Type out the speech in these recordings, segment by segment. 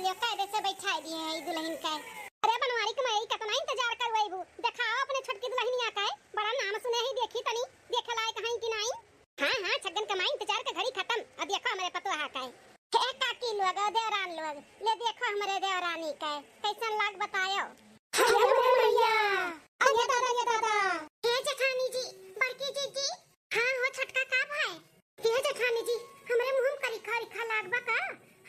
लियो कायदे से बैठा दिए है दुल्हन का। अरे बनवारी के मैं कितना इंतजार करवाईबू, दिखाओ अपने छोटकी दुल्हनिया का है, बड़ा नाम सुने ही देखी तनी देखे लायक है कि नहीं। हां छगन का मैं इंतजार का घड़ी खत्म। अब देखो हमारे पतोहा का है हे काकी लोग देवरान लोग ले देखो हमारे देवरानी का कैसन लाग बतायो। अरे भैया अरे दादा हे जेठानी जी बड़की जी हां हो छोटका का भाई हे जेठानी जी हमरे मुंह करी खा लागबा का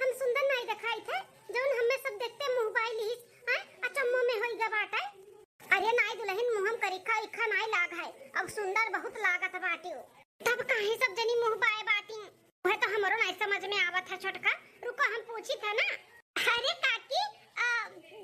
हम सुंदर नहीं दिखाई थे जौन हमें सब देखते मोबाइल ही अचम्मो में होई गबाटा। अरे नाई दुल्हन मुंह करी खा नहीं लाग है अब सुंदर बहुत लागत बाटी तब काहे सब जनी मुंह बाए बाटी वह तो हमरो नहीं समझ में आवत है छोटका। रुको हम पूछी था ना। अरे काकी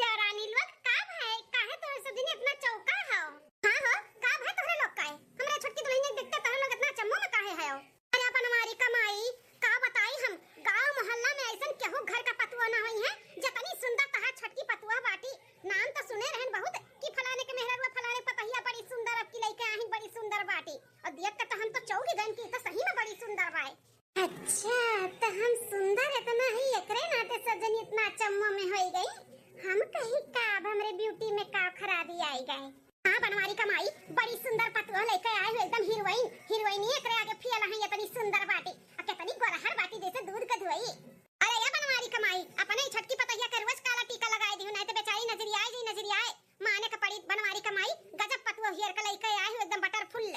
देवरानी लोग का है काहे तो सब जनी अपना चौका है। हां हो का है तोरे लोग का है हमरे छोटकी दुल्हन देखते तोरे लोग इतना चम्मो में काहे है। अरे अपन हमारी कमाई का बताई हम गांव मोहल्ला में ऐसन केहू घर का पतुआ ना होई है जतनी सुंदर तहा छटकी पतुआ बाटी। नाम तो सुने रहन बहुत कि फलाने के मेहरवा फलाने पतहिया बड़ी सुंदर अब की लइका आही बड़ी सुंदर बाटी और देख के तो हम तो चौकी गन की तो सही में बड़ी सुंदर बाई। अच्छा तो हम सुंदर इतना ही एकरे नाते सजन इतना चम्मो में होई गई हम कहीं का हमरे ब्यूटी में का खराबी आई गए। हां बनवारी कमाई बड़ी सुंदर पतुआ लेके आए हो एकदम हीरोइन ही एकरे आगे फियल है इतनी सुंदर बाटी और कितनी गोरहर बाटी जैसे दूध का धोई। अरे या बनवारी कमाई अपने छटकी पतैया के रोज काला टीका लगाए दी नहीं तो बेचारी नजरिया आए माने का पड़ी बनवारी कमाई गजब पतुआ हियर के लेके आए हो एकदम बटर फुल।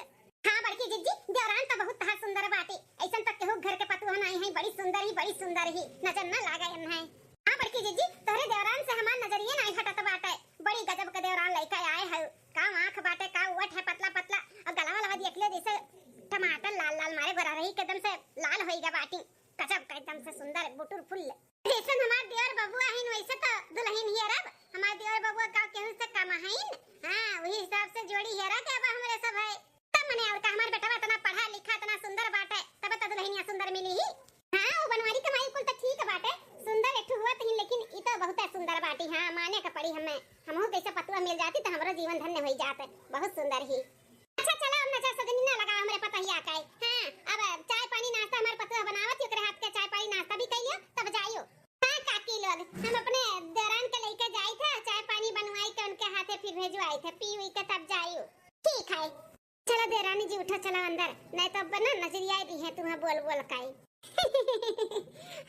हां बड़की जिज्जी देवरान तो बहुत तहा सुंदर बाटी ऐसन तक केहू घर के पतुआ नहीं है बड़ी सुंदर ही नजर न लागे है। हां बड़की जिज्जी तोरे देवरान से हमार नजरिए नहीं हटत बाटे बड़ी गजब का देवरान लेके आए है का आंख बाटे का ओठ है पतला और गला वाला देख ले जैसे टमाटर लाल मारे गोरा रही के एकदम से लाल होई गा बाटी गजब का एकदम से सुंदर बुटुर फुल जैसे हमार देवर बबुआ है वैसे तो दुल्हन ही रब हमार देवर बबुआ का केहू से कम है। हां वही हिसाब से जोड़ी हेरा के अब हमरे सब है तब मने और का हमार बेटा इतना पढ़ा लिखा इतना सुंदर बाटे तब तो दुल्हनिया सुंदर मिली ही। हां वो बनवारी कमाई कुल तो ठीक बाटे सुंदर एठू हुआ ही लेकिन ई तो बहुत सुंदर बाटी। हां माने का पड़ी हमें हमहु कैसे पतुआ मिल जाती तो हमरो जीवन धन्य हो जाते बहुत सुंदर ही। अच्छा चलो अब नजर सजनी ना लगा हमरे पतहिया का। हां अब चाय पानी नाश्ता हमार पतुआ बनावत ओकरे हाथ के चाय पानी नाश्ता भी कइयो तब जाइयो। हां काकी लोग हम अपने देरान के लेके जाई थे चाय पानी बनवाई के उनके हाथे फिर भेजवाई थे पी हुई के तब जाइयो। ठीक है चलो देरानी जी उठो चलो अंदर नहीं तो बना नजरिया दी है तुम्हें बोल काई।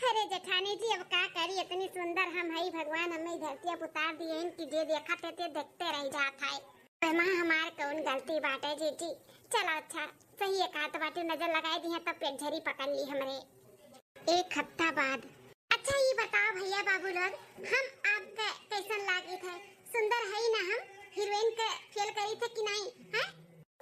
अरे जेठानी जी अब का करी इतनी सुंदर हम है भगवान हमें धरती अब उतार दिए कि जे देखा थे देखते रह जात है मां हमार कौन गलती बाटे जी। चलो अच्छा सही एक हाथ बाटी नजर लगाई दी है तब पेट झरी पकड़ ली हमरे एक हफ्ता बाद। अच्छा ये बताओ भैया बाबू लोग हम आपके कैसन लागे थे सुंदर है ना हम हीरोइन के फेल करी थे कि नहीं है।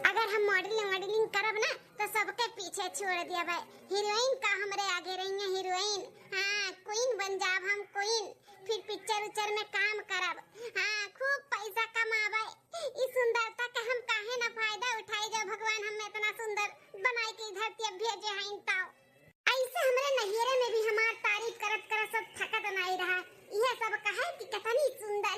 अगर हम मॉडलिंग करब ना तो सबके पीछे छोड़ दिया भाई हीरोइन का हमरे आगे रही है हीरोइन। हां क्वीन बन जाब हम क्वीन फिर पिक्चर में काम करब। हां खूब पैसा कमाबे इस सुंदरता का हम काहे ना फायदा उठाई जो भगवान हमें इतना सुंदर बनाई के धरती अब भेजे हैं ताऊ ऐसे हमरे नहिरे में भी हमार तारीफ करत सब थकत नहीं रहा यह सब कहे कि कितनी सुंदर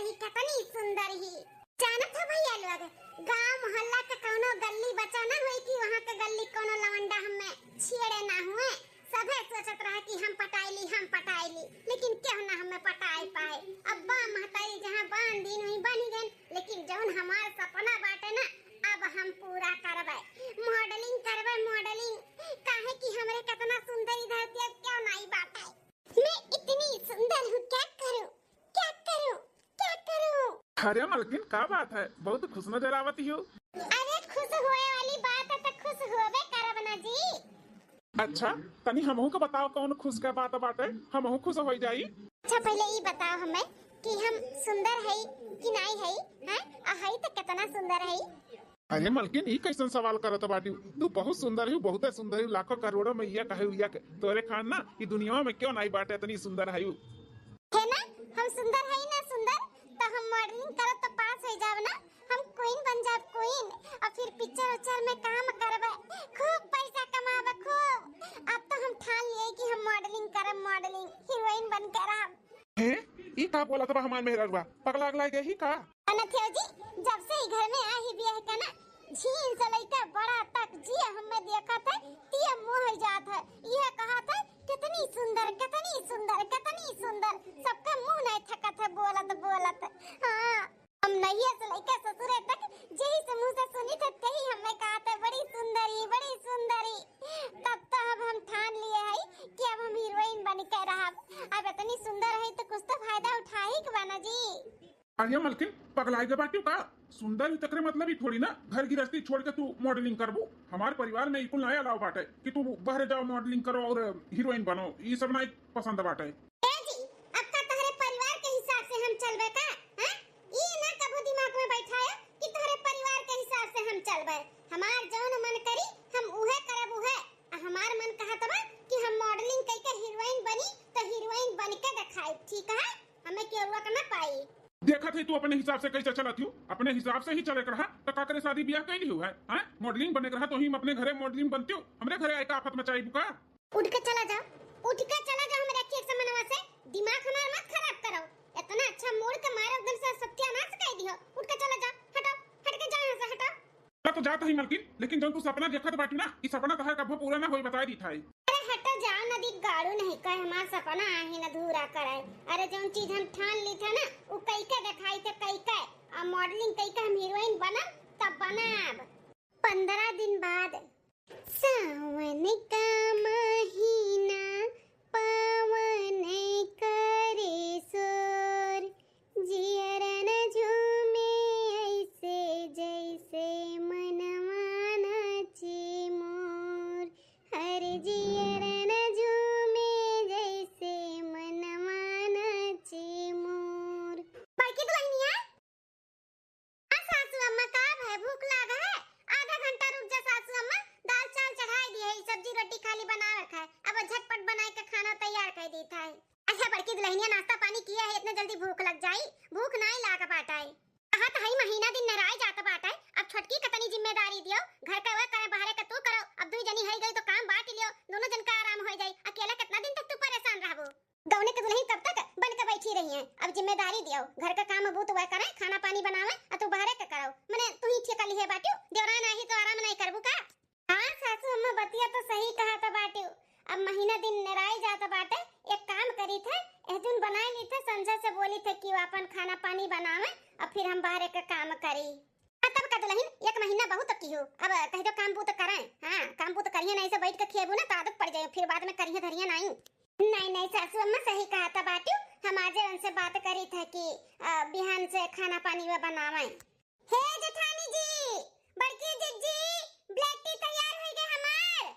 ही जानत है भैया लोग गांव मोहल्ला के कोनो गली बचा ना होई कि वहां के गली कोनो लवंडा हमें छेड़े ना हुए सबे सोचत रहा कि हम पटाई ली लेकिन क्यों ना हमें पटाई पाए। अब्बा महतारी जहां बांध दिन वहीं बनी गए लेकिन जौन हमार सपना बाटे ना अब हम पूरा करबे मॉडलिंग काहे कि हमरे कितना सुंदर धरती अब क्यों नहीं बाटे मैं इतनी सुंदर हूं क्या करूं। अरे मलकिन का बात है बहुत खुश नजर आवती हो। अरे खुश होए वाली बात है तो खुश होबे करब ना जी। अच्छा तनी हमहू को बताओ कौन खुश का बात बाटे हमहू खुश हो जाई। अच्छा पहले ये बताओ हमें कि हम सुंदर है कि नहीं है है तो कितना सुंदर है। अरे मलकिन ई कैसन सवाल करत बाटी तू बहुत सुंदर है बहुत सुंदर है लाखों करोड़ों में ये कहे हुआ तोरे खान ना ई दुनिया में क्यों नहीं बाटे इतनी सुंदर है ना हम सुंदर है ना सुंदर तो हम मॉडलिंग करब तो पास हो जाब ना हम क्वीन बन जाब क्वीन और फिर पिक्चर में काम करबे खूब पैसा कमाबे खूब। अब तो हम ठान लिए कि हम मॉडलिंग करब हीरोइन बन के रहब। हैं ई का बोला तो हमार मेहरवा पगला गई ही का अनथियो जी जब से ही घर में आ ही बियाह का ना झीन से लेकर बड़ा तक जी हमें देखा था तिया मोह जात है यह कहा था कितनी सुंदर सबका मुंह अरे मलकिन पगलाई के बाटी का सुंदर ही तकरे मतलब ही थोड़ी ना घर गृहस्थी छोड़ के तू मॉडलिंग करबू। हमारे परिवार में इकुल नया अलाव बाटे कि तू बाहर जाओ मॉडलिंग करो और हीरोइन बनो, ये सब नहीं पसंद बाटे। ए जी, अब का तोहरे परिवार के हिसाब से हम चलबे का? हां, ई ना कबो दिमाग में बैठाया कि तोहरे परिवार के हिसाब से हम चलबे। हमार जौन मन करी हम उहे करब उहे। हमार मन कहत बा कि हम मॉडलिंग कई के हीरोइन बनी तो हीरोइन बन के दिखाई, ठीक है? हमें क्यों रुआ करना पाई। देखा थे तू अपने हिसाब से कैसे चलत हूँ, अपने हिसाब से ही चले रहा तो का करे शादी ब्याह कैली हुआ है? मॉडलिंग बने रहा तो ही अपने घरे मॉडलिंग बनती हूँ, हमरे घरे आए का आफत मचाई बुका। उठ के चला जाओ, उठ के चला जाओ मेरे खेत से मनवा से। दिमाग हमार मत खराब करो। इतना अच्छा मोड़ के मारो एकदम से सत्यानाश कर दियो। उठ के चला जाओ, हटो, हट के जाओ यहाँ से, हटो। तो जाता ही मलकिन, लेकिन जब तू सपना देखत बाटी ना, इस सपना तहर कभी पूरा ना होई बता दी था। अरे हटो जाओ, नदी गाड़ू नहीं कहे हमार सपना आही न अधूरा कराए। अरे जौन चीज हम ठान ली था ना वो कई के दिखाई थे, कई के अब मॉडलिंग कई के हम हीरोइन बनब तब बनब। 15 दिन बाद सावन का महीना पावन करे सोर, जियरन झूमे ऐसे जैसे मनवा नाचे मोर। हर जियरन झूमे जैसे मनवा नाचे मोर। बाकी दुल्हनिया, सासू अम्मा का है, भूख लगा है? आधा घंटा रुक जा सासू अम्मा, दाल चावल चढ़ाई दी है, सब्जी रोटी खाली बना रखा है, अब झटपट बनाए के खाना तैयार कर देता है। अच्छा बड़की दुल्हनिया, नाश्ता पानी किया है? इतना जल्दी भूख लग जाई? भूख नहीं लाग पाटाई। कहा तो हई महीना दिन नराय जात बाटाई। अब छोटकी कतनी जिम्मेदारी दियो, घर का वह करे बाहर का तू करो। अब दुई जनी हई गई तो काम बांट लियो, दोनों जन का आराम हो जाई। अकेला कितना दिन तक तू परेशान रहबो? गौने के दुल्हन कब तक बन के बैठी रही है? अब जिम्मेदारी दियो, घर का काम अबू तो वह करे, खाना पानी बनावे और तू बाहर का करो। मने तू ही ठेका ली है बाटू, देवरा नहीं तो आराम नहीं करबू का? हां सासू अम्मा बतिया तो सही कहा था बाटू। अब महीना दिन नराई जाता बाटे। एक काम करी थे, एक दिन बनाए ली थे, संजय से बोली थे कि वो अपन खाना पानी बनावे और फिर हम बाहर का काम करी। तब का दुल्हन एक महीना बहुत की हो, अब कह दो काम बूत करें। हां काम बूत करिए, नहीं से बैठ के खेबू ना तो आदत पड़ जाए, फिर बाद में करिए धरिए नहीं। नहीं सासू अम्मा सही कहा था बाटू। हम आज उनसे बात करी थे कि बिहान से खाना पानी वे बनावे। हे जेठानी जी, बड़की जिज्जी, ब्लैक टी तैयार हो गए हमार।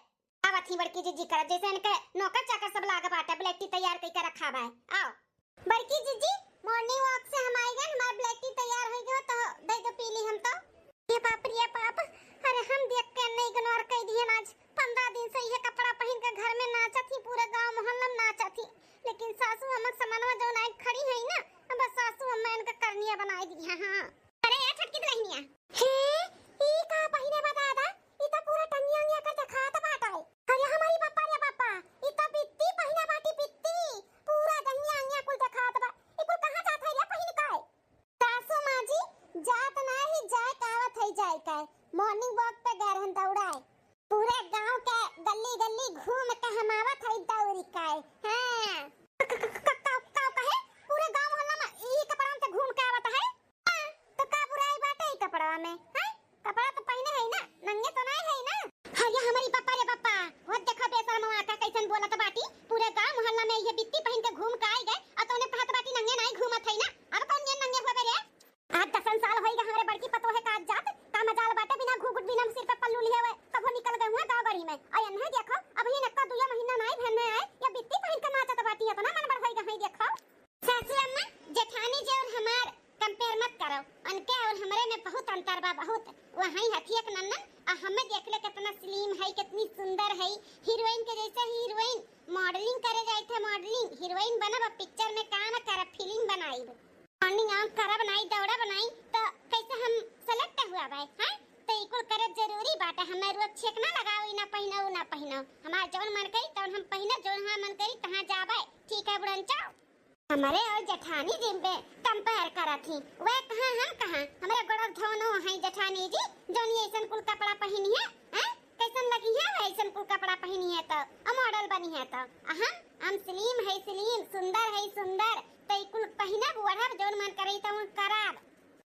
अब अथी बड़की जिज्जी कर जैसे इनके नौकर चाकर सब लाग बाटा, ब्लैक टी तैयार करके रखा बा। आओ बड़की जिज्जी, मॉर्निंग वॉक से हम आएंगे, हमार ब्लैक टी तैयार हो गयो तो दे दो पी ली हम तो। ये बाप रे बाप, अरे हम देख के नहीं इग्नोर कर दिए। आज 15 दिन से ये कपड़ा पहन के घर में नाचा थी, पूरे गांव मोहल्ला में नाचा थी, लेकिन सासू अम्मा समानवा जो नाइ खड़ी है ना, बस सासू अम्मा इनका करनिया बना दी है। हां अरे ये छटकी दुल्हनिया, हे ई का पहिने बता दा, ई तो पूरा टंगिया अंगिया कर दिखात बाटा है। अरे हमारी पापा रे पापा, ई तो बित्ती पहिना बाटी, बित्ती पूरा टंगिया अंगिया कुल दिखात बा। ई कुल कहां जात है रे पहिन के? सासू मां जी जात नाही जाए कावत है जाए का, मॉर्निंग वॉक पे घर हम दौड़ाए, पूरे गांव के गली गली घूम के हम आवत है दौड़ी का। हां कहे पूरे गांव मोहल्ला में ई कपड़ा में घूम के आवत है। तो का बुराई बात है कपड़ा में? हैं कपड़ा तो पहने है ना, नंगे तो नहीं है ना। अरे हमारी पापा रे पापा, वो देखो बेशर्म का कैसन बोलत बाटी, पूरे गांव मोहल्ला में ये बित्ती पहन के घूम के आई गए और तूने कहत बाटी नंगे नहीं घूमत है ना। अब कौन ये नंगे होबे रे? आज 10 साल होई गए हमरे बड़की पतो है का जात का मजाल बाटे, बिना घूंघट बिना सिर पे पल्लू लिए हुए कबो निकल गए हुए गांव गड़ी में। आय नहीं देखो अब ही नक्का 2 महीना नहीं भरने आए, ये बित्ती पहन के नाचत बाटी है तो ना मन बढ़ होई गई। देखो सासू अम्मा जेठानी जी और हमार कंपेयर मत करो, उनके और हमरे में बहुत अंतर बा, बहुत। वही हथी एक नन्नन और हमें देख ले कितना स्लिम है, कितनी सुंदर है, हीरोइन के जैसे हीरोइन। मॉडलिंग करे जाए थे, मॉडलिंग हीरोइन बनब, पिक्चर में काम करब, फिल्म बनाई, मॉर्निंग वॉक करब नहीं, दौड़ा बनाई तो कैसे हम सेलेक्ट हुआ भाई? हैं तो इकुल करब जरूरी बात है। हमें रोज छेक ना लगाओ, ना पहनो ना पहनो, हमार जौन मन करी तौन हम पहनो, जौन हां मन करी तहां जाबे, ठीक है बुढ़न चाओ। हमारे और जेठानी जी में कंपेयर करा थी, वे कहां हम कहां, हमारे गोड़ धोनो है जेठानी जी जौन ऐसन कुल कपड़ा पहनी है। हैं कैसन लगी है ऐसन कुल कपड़ा पहनी है तो मॉडल बनी है तो हम स्लिम है, स्लिम सुंदर है, सुंदर तो कुल पहिना बुढ़ा जौन मन करे तो कराब।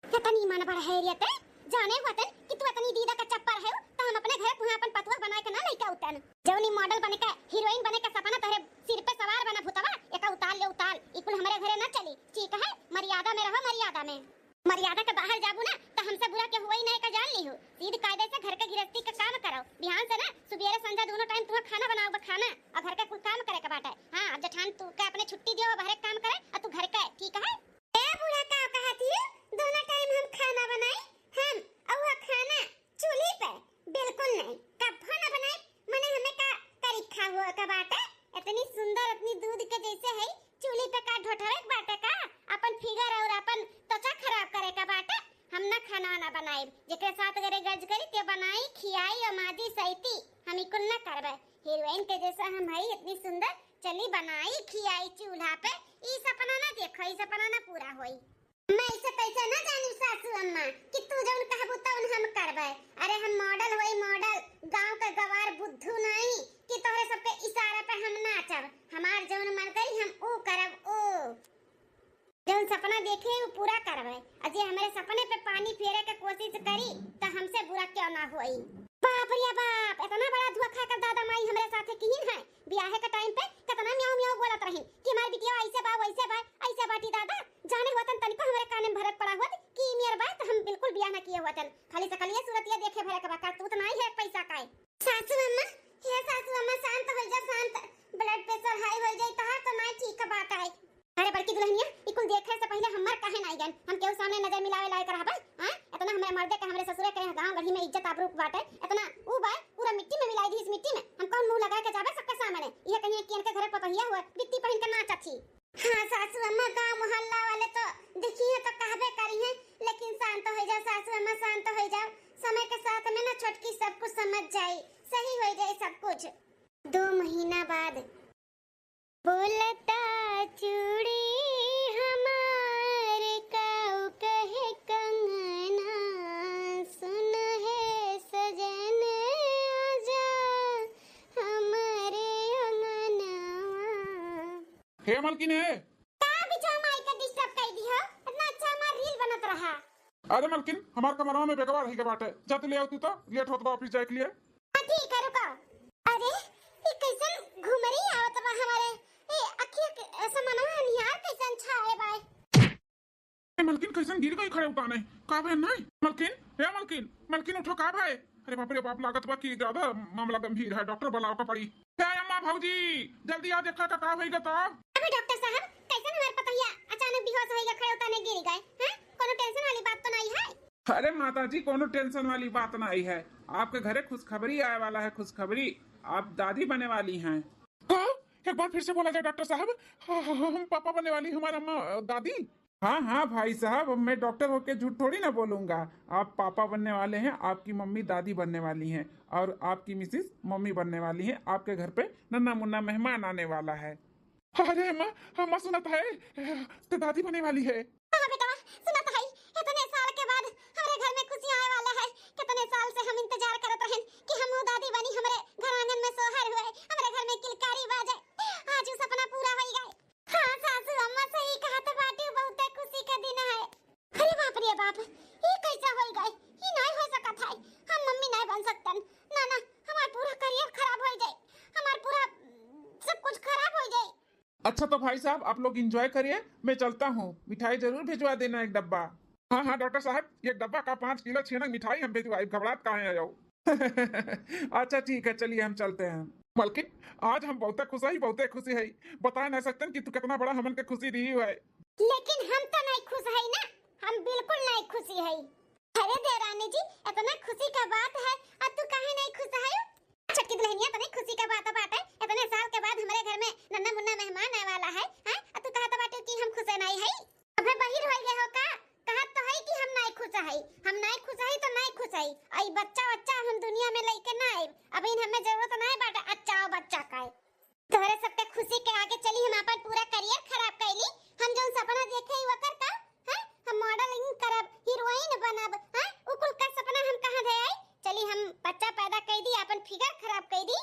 कितनी मन बढ़ है रे ते जाने होतन कि तू इतनी दीदा का चप्पर है तो हम अपने घर तुहा अपन पतवा बना के ना लइका उतन जौनी मॉडल बने के हीरोइन बने के सपना तोरे सिर पे सवार बना भूतवा का उतार ले उतार, इकुल हमारे घरे ना चली, ठीक है? मर्यादा में रहो, मर्यादा में। मर्यादा के बाहर जाबू ना तो हमसे बुरा के हुआ ही नहीं का जान ली हो। सीध कायदे से घर के गृहस्थी का काम करो। बिहान से ना सुबेरे संध्या दोनों टाइम तुम्हें खाना बनाओ, खाना और घर का कुल काम करे का बात है। हां, अब जठान तू के अपने छुट्टी दियो, बाहर काम करे और तू घर का, ठीक है? ए बूढ़ा का कहती है दोनों टाइम हम खाना बनाए, हम और खाना चूल्हे पे बिल्कुल नहीं, कब ना बनाए माने हमें का तरीका हुआ का बात है। इतनी सुंदर अपनी दूध के जैसे है, चूल्हे पे का ढोठवे बात है का अपन फिगर और अपन त्वचा खराब करे का बात है। हम ना खाना ना बनाए, जेकरे साथ गरे गज करी ते बनाई खियाई और माजी सहिती हम इकुल ना करबे। हीरोइन के जैसा हम है इतनी सुंदर, चली बनाई खियाई चूल्हा पे, ई सपना ना देखो, ई सपना ना पूरा होई। मैं इसे कैसे ना जानी सासू अम्मा कि तू जौन कहबू तौन हम करबे। अरे हम मॉडल होई मॉडल, गांव के गवार बुद्धू नहीं कि तोरे सबके इशारे पे हम नाचब। हमार जौन मन करी हम ओ करब, ओ जौन सपना देखे वो पूरा करबे। अजे हमारे सपने पे पानी फेरे के कोशिश करी तो हमसे बुरा क्यों ना होई। बाप रे बाप, इतना बड़ा धोखा कर दादा माई हमरे साथे किहिन है। ब्याह के टाइम पे कितना म्याऊ म्याऊ बोलत रहिन कि हमार बिटिया ऐसे बा वैसे बा, ऐसे बाटी दादा जाने होतन तनिको हमरे कान में भरत पड़ा होत कि मेर बात हम बिल्कुल ब्याह ना किए होतन। खाली से खाली सूरतिया देखे भरे के बा, करतूत नहीं है पैसा काए। सासू अम्मा, हे सासू अम्मा शांत हो जा, शांत। ब्लड प्रेशर हाई हो जाई तहार तो नहीं ठीक बात है। अरे बड़की दुल्हनिया, इकुल देखे से पहले हमर काहे नहीं गन? हम केहू सामने नजर मिलावे लायक रहबे? हां, इतना हमरे मर्दे के हमरे ससुरे के गांव गढ़ी में इज्जत आबरू बाटे, इतना ऊ बा पूरा मिट्टी में मिलाई दी। इस मिट्टी में हम कौन मुंह लगा के जाबे सबके सामने? ये कहीं किन के घर पपहिया हुआ बिट्टी पहन के नाचत थी। हां सासू अम्मा, गांव मोहल्ला वाले तो देखिए तो कहबे करी हैं, लेकिन शांत हो जा सासू अम्मा, शांत हो जाओ। समय के साथ में ना छोटकी सब कुछ समझ जाई, सही हो जाए सब कुछ। 2 महीना बाद बोलता चूड़ी हमारे काऊ कहे कंगना, सुन है सजन आजा हमारे अंगनवा। हे मलकिन है का बिचार माई का डिस्टर्ब कर दी हो, इतना अच्छा हमार रील बनत रहा। अरे मलकिन, हमार कमरा में बेगवा रही के बाटे, जा तू ले आऊ, तू तो लेट होत बा ऑफिस जाए के लिए। हां ठीक है, रुको। अरे ये कैसन घुमरी आवत बा हमारे, ए अखिया के समनवा निहार कैसन छाए बाय। मलकिन कैसन गिर गई खड़े उताने का भाई? नहीं मलकिन, हे मलकिन, मलकिन उठो का भाई? अरे बाप रे बाप, लागत बा कि ज्यादा मामला गंभीर है, डॉक्टर बुलाओ का पड़ी। हे अम्मा भौजी, जल्दी आ देखा का होइगा तो। अबे डॉक्टर साहब, कैसन हमार पतैया अचानक बेहोश होइगा, खड़े उताने गिर गए हैं? कोनो टेंशन वाली बात तो नहीं है? अरे माताजी, कोनो टेंशन वाली बात नहीं है। आपके घरे खुशखबरी आए वाला है, खुशखबरी। आप दादी बने वाली हैं। एक बार फिर से बोला जाए डॉक्टर साहब। हम पापा बनने वाली, हमारा अम्मा दादी। हाँ हाँ भाई साहब, मैं डॉक्टर होके झूठ थोड़ी ना बोलूंगा। आप पापा बनने वाले हैं, आपकी मम्मी दादी बनने वाली हैं और आपकी मिसिस मम्मी बनने वाली हैं। आपके घर पे नन्ना मुन्ना मेहमान आने वाला है। अरे अम्मा, अम्मा सुनत है तो दादी बनने वाली है। हाँ बेटा सुनत है, इतने साल के बाद हमारे घर में खुशी आए वाला है। कितने साल से हम इंतजार करत रहन कि हम दादी बनी, हमारे घर आंगन में सोहर हुए, हमारे घर में किलकारी बाजे। आज वो सपना पूरा हो गया। हाँ सासू अम्मा सही कहा तो बाटी, बहुत खुशी का दिन है। अरे बाप रे बाप, ये कैसा हो गए? ये नहीं हो सकत है, हम मम्मी नहीं बन सकतन। ना ना, हमारा पूरा करियर खराब हो जाए, हमारा पूरा सब कुछ खराब हो जाए। अच्छा तो भाई साहब, आप लोग एंजॉय करिए, मैं चलता हूँ। मिठाई जरूर भिजवा देना, एक डब्बा। हाँ हाँ डॉक्टर साहब, एक डब्बा का 5 किलो छेना मिठाई हम भिजवाई, घबराहट कहाँ आ जाओ। अच्छा ठीक है, चलिए हम चलते हैं। मलकिन, आज हम बहुत खुशी है। बता नहीं सकते कि तू कितना बड़ा हमन के खुशी दी है। लेकिन हम तो नहीं खुश है ना, हम बिल्कुल नहीं खुशी है। अरे देवरानी जी, इतना खुशी का बात है और तू काहे नहीं खुश है? छोटकी दुल्हनिया, तने खुशी का बात है, इतने साल के बाद हमारे घर में नन्ना मुन्ना मेहमान आने वाला है। हैं, और तू कहत बाटे कि हम खुश नहीं है? अबे बहिर हो गए हो का? कहत तो है कि हम नहीं खुश है, हम नहीं खुश है तो नहीं खुश है। आई बच्चा हम दुनिया में लेके ना आए, अभी हमें जरूरत नहीं बाटे अच्छा बच्चा का। तोहरे सबके खुशी के आगे चली हम अपन पूरा करियर खराब कैली। हम जो सपना देखे ही वकर का हैं, हम मॉडलिंग करब, हीरोइन बनब, हैं, उ कुल का सपना हम कहां दे आई? चली हम बच्चा पैदा कर दी, अपन फिगर खराब कर दी।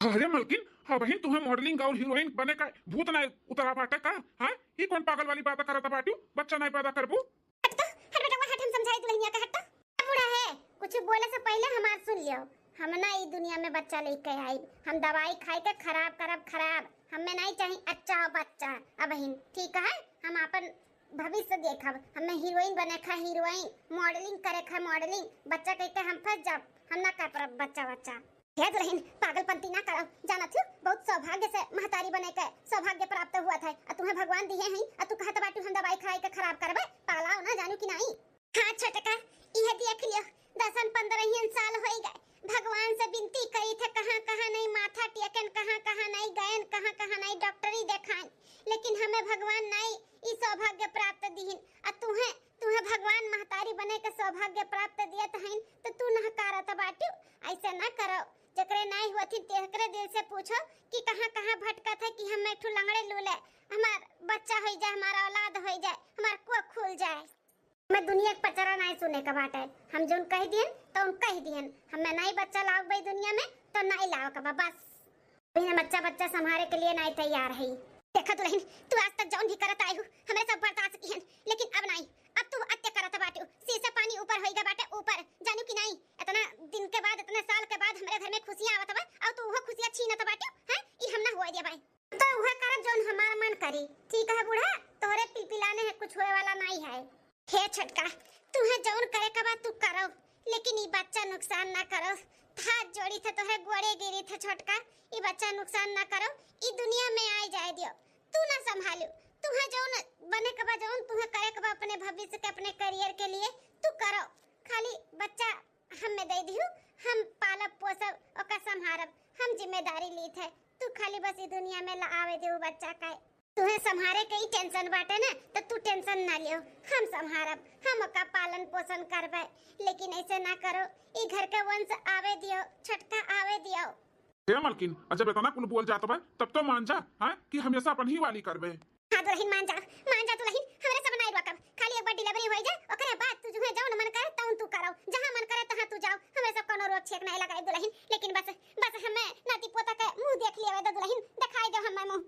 अरे मलकिन, हाँ बहन, तुम्हें मॉडलिंग और हीरोइन बने का भूत नहीं उतरा बाटे का? हाँ, ये कौन पागल वाली बात करता बाटू? बच्चा नहीं पैदा करबू? हट बेटा, हट, हम समझाई दुल्हनिया का। हट तो बूढ़ा है, कुछ बोले से पहले हमार सुन लियो। हम ना ई दुनिया में बच्चा लेके आई, हम दवाई खाई के खराब करब खराब, हमें नहीं चाहिए अच्छा हो बच्चा। अब बहन ठीक है, हम अपन भविष्य देखब, हमें हीरोइन बने खा हीरोइन, मॉडलिंग करे खा मॉडलिंग, बच्चा कहते हम फंस जाब, हम ना कर पाब बच्चा बच्चा। हे दुल्हन पागलपंती ना करो, जाना थी बहुत सौभाग्य से महतारी बने के सौभाग्य प्राप्त हुआ था, तुम्हें भगवान दिए हैं, तू कहत बाटू हम दवाई खाई के खराब करबे, पागलाओ ना जानू कि नहीं। हाँ छोटका यह देख लियो 10-15 साल हो गए, भगवान से विनती करी थे कहाँ कहाँ नहीं माथा टेकन, कहाँ कहाँ नहीं गयन, कहाँ कहाँ नहीं डॉक्टरी देखाएं, लेकिन हमें भगवान नहीं ई सौभाग्य प्राप्त दीहिन। तुम्हें तुम्हें भगवान महतारी बने के सौभाग्य प्राप्त दियत हैं, तो तू न करत बाटू, ऐसे न करो। जकरे नहीं हुआथी तेकरे दिल से पूछो कि कहाँ कहाँ भटकत है कि हम एक लंगड़े लूले, हमार बच्चा हो जाए, हमारा औलाद हो जाए, हमार कुआं खुल जाए। मैं दुनिया के पचरा नहीं सुने का बात है, हम जोन कह दियन तो उन कह दियन, हमें नहीं बच्चा लाओ भाई दुनिया में तो नहीं लाओ का बस, बिना बच्चा बच्चा संभाले के लिए नहीं तैयार है। देखा दुल्हन तू आज तक जौन भी करत आई हो हमरे सब बर्दाश्त की है, लेकिन अब नहीं, अब तू अत्य करत बाटू, शीशा पानी ऊपर होइगा बाटे ऊपर, जानू कि नहीं। इतना दिन के बाद इतने साल के बाद हमरे घर में खुशियां आवत बा, और तू वो खुशियां छीनत बाटू हैं, ई हम ना होए दे भाई। तो वह करब जौन हमार मन करी, ठीक है बूढ़ा, तोरे पिलपिलाने है कुछ होए वाला नहीं है। हे छटका तुम्हें जौन करे का बात तू करो, लेकिन ई बच्चा नुकसान ना करो, हाथ जोड़ी थे तोहे गोड़े गिरी थे छोटका, ई बच्चा नुकसान ना करो, ई दुनिया में आ जाए दियो, तू ना संभालू, तुम्हें जौन बने के बाद जौन तुम्हें करे के बाद अपने भविष्य के अपने करियर के लिए तू करो, खाली बच्चा हमें दे दियो, हम पालब पोसब ओका संभारब, हम जिम्मेदारी ली थे, तू खाली बस ई दुनिया में ला आवे दियो बच्चा का। तुम्हें संभारे के ही टेंशन बाटे ना, तो तू टेंशन ना लियो, हम संभारब, हम ओका पालन पोषण करबे, लेकिन ऐसे ना करो, ई घर के वंश आवे दियो, छटका आवे दियो। हे मालकिन जब इतना कुल बोल जात बा तब तो मान जा हां कि हमेशा अपन ही वाली करबे। हां दुल्हन मान जा दुल्हन, हमरे सब नहीं रोकब, खाली एक बार डिलीवरी हो जाए ओकरे बाद तू जो जौन मन करे तौन तू करो, जहां मन करे तहां तू जाओ, हमरे सब कोनो रोक छेक नहीं लगाई दुल्हन, लेकिन बस हमें नाती पोता के मुंह देख लिया दे दुल्हन, दिखाई दो हमें मुंह।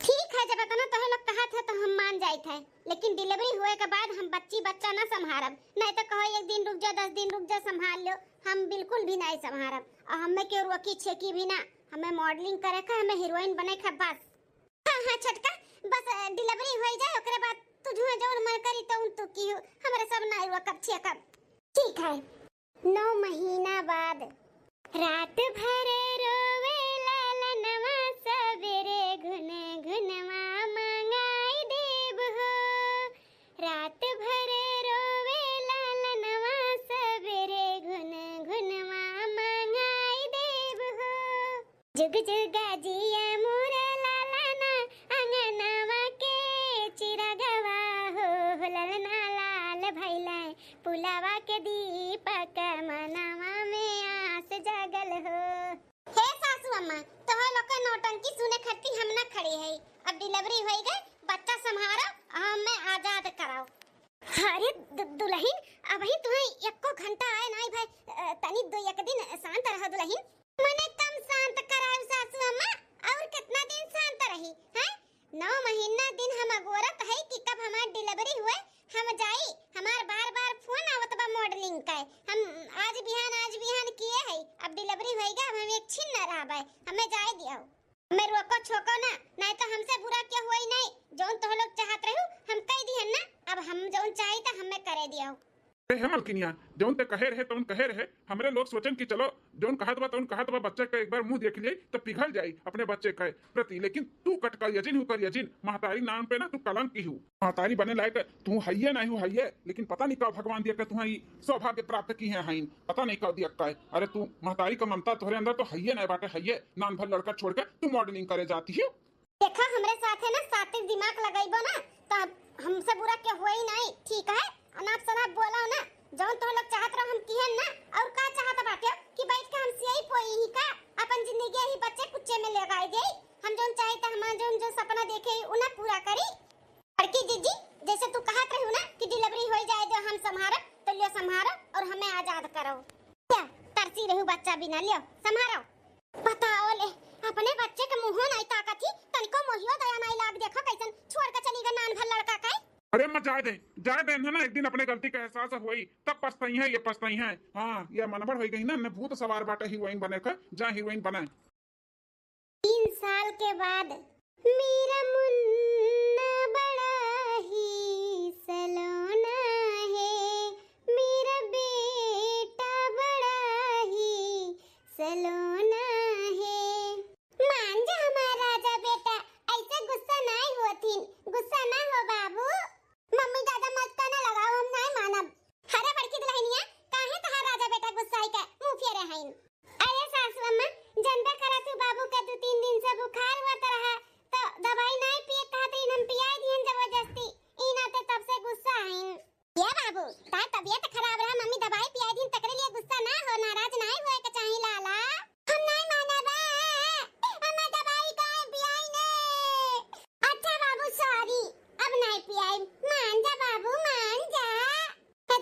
ठीक है जब इतना तो लोग कहा था तो हम मान जाए थे, लेकिन डिलीवरी हुए के बाद हम बच्ची बच्चा ना संभारब, नहीं तो कहो एक दिन रुक जा 10 दिन रुक जा संभाल लो, हम बिल्कुल भी नहीं संभारब, और हमें के रोकी छेकी भी ना, हमें मॉडलिंग करे का, हमें हीरोइन बने का बस। हां छटका बस डिलीवरी हो जाए ओकरे बाद तुझे जौन मन करी तो तू की हमरे सब नहीं रोकब छेकब। ठीक है 9 महीना बाद रात भर रोवे लालनवा, सवेरे घुन घुनवा मंगाई देव हो, रात भर रोवे लालनवा, सवेरे घुन घुनवा मंगाई देव हो, जुग जुगा जिया मोर लालना, अंगनवा के चिरगवा हो, ललना लाल भैला, पुलावा के दीपक मनवा में आस जगल हो। हे सासू अम्मा तोह लोग के नौटंकी सुने खट्टी हम ना खड़ी है, अब डिलीवरी होई गई, बच्चा संभारो, हमें आजाद कराओ। अरे दुल्हन अब ही तुम्हें एको घंटा आए नहीं भाई, तनी दो एक दिन शांत रह दुल्हन, मने कम शांत कराओ सासू अम्मा, और कितना दिन शांत रही हैं? 9 महीना दिन हम अगोरत है कि कब हमार डिलीवरी हुए हम जाई, हमार बार-बार फोन आवत बा मॉडलिंग का, हम आज बिहान किए है, अब डिलीवरी होएगा, अब हम एक छिन न रहबे, हमें जाए दियो, हमें रोको छोको ना, नहीं तो हमसे बुरा क्या होई नहीं, जोन तो लोग चाहत रहू हम कह दिहन ना, अब हम जोन चाही त हमें करे दियो। हे मालकिनिया जोन ते कहे रहे तोन कहे रहे, हमरे लोग सोचन कि चलो जोन कहत बा तोन कहत बा, बच्चे का एक बार मुंह देख लिए तो पिघल जाई अपने बच्चे के प्रति, लेकिन तू कटकर यजिन हु कर यजिन, महतारी नाम पे ना तू कलंक की हु, महतारी बने लायक तू हइये नहीं हु हइये, लेकिन पता नहीं कब भगवान दिया के तू ही सौभाग्य प्राप्त की है हईन, पता नहीं कब दिया का, अरे तू महतारी का ममता तोहरे अंदर तो हइये नहीं बाटे, हइये नान भर लड़का छोड़ के तू मॉडलिंग करे जाती है। देखा हमरे साथ है ना, साथे दिमाग लगाइबो ना तो हमसे बुरा क्या होई नहीं, ठीक है, अनाप शनाप बोलो ना, जौन तो लोग चाहत रहो हम किहन ना, और का चाहत बाटे कि बैठ के हम सियाई पोई ही का अपन जिंदगी ही बच्चे कुच्चे में लगाई दे, हम जोन चाहे त हम जो सपना देखे उना पूरा करी। लड़की जीजी जैसे तू कहत रहू ना कि डिलीवरी हो जाए तो हम संभारो, तो लियो संभारो और हमें आजाद करो, क्या तरसी रहू बच्चा बिना लियो संभारो। बताओ ले अपने बच्चे के मुंह नहीं ताकत थी, तनिको मोहियो दया नहीं लाग, देखो कैसन छोड़ के चली गई नान भर लड़का का। अरे अम्मा जाए दे है ना, एक दिन अपने गलती का एहसास हुई तब पछताई है, ये पछताई है। हाँ ये मनबड़ हो गई ना, मैं भूत सवार बाटे हीरोइन बने का, जा हीरोइन बनाए। 3 साल के बाद मेरा मुन्ना बड़ा ही सलोना है, मेरा बेटा बड़ा ही सलोना है। मान जा हमारा राजा बेटा, ऐसे गुस्सा नहीं होती, गुस्सा ना हो बाबू। मम्मी दादा मत ना लगाओ, हम नहीं मानब। हरे बड़की दुल्हनिया काहे तहार राजा बेटा गुस्साई का मुंह फेरे हईन। अरे सासू अम्मा जनबे करा तू बाबू का 2-3 दिन से बुखार होता रहा, तो दवाई नहीं पिए कहते हम पियाई दिहन जबरदस्ती, ई नाते तब से गुस्सा हईन। ये बाबू तार तबीयत खराब रहा, मम्मी दवाई पियाई दिन तकरे लिए गुस्सा ना हो, नाराज नहीं होए के चाही लाला। हम नहीं मानबे, हमें दवाई काहे पियाई ने। अच्छा बाबू सॉरी, अब नहीं पियाई, मान जा बाबू मान जा।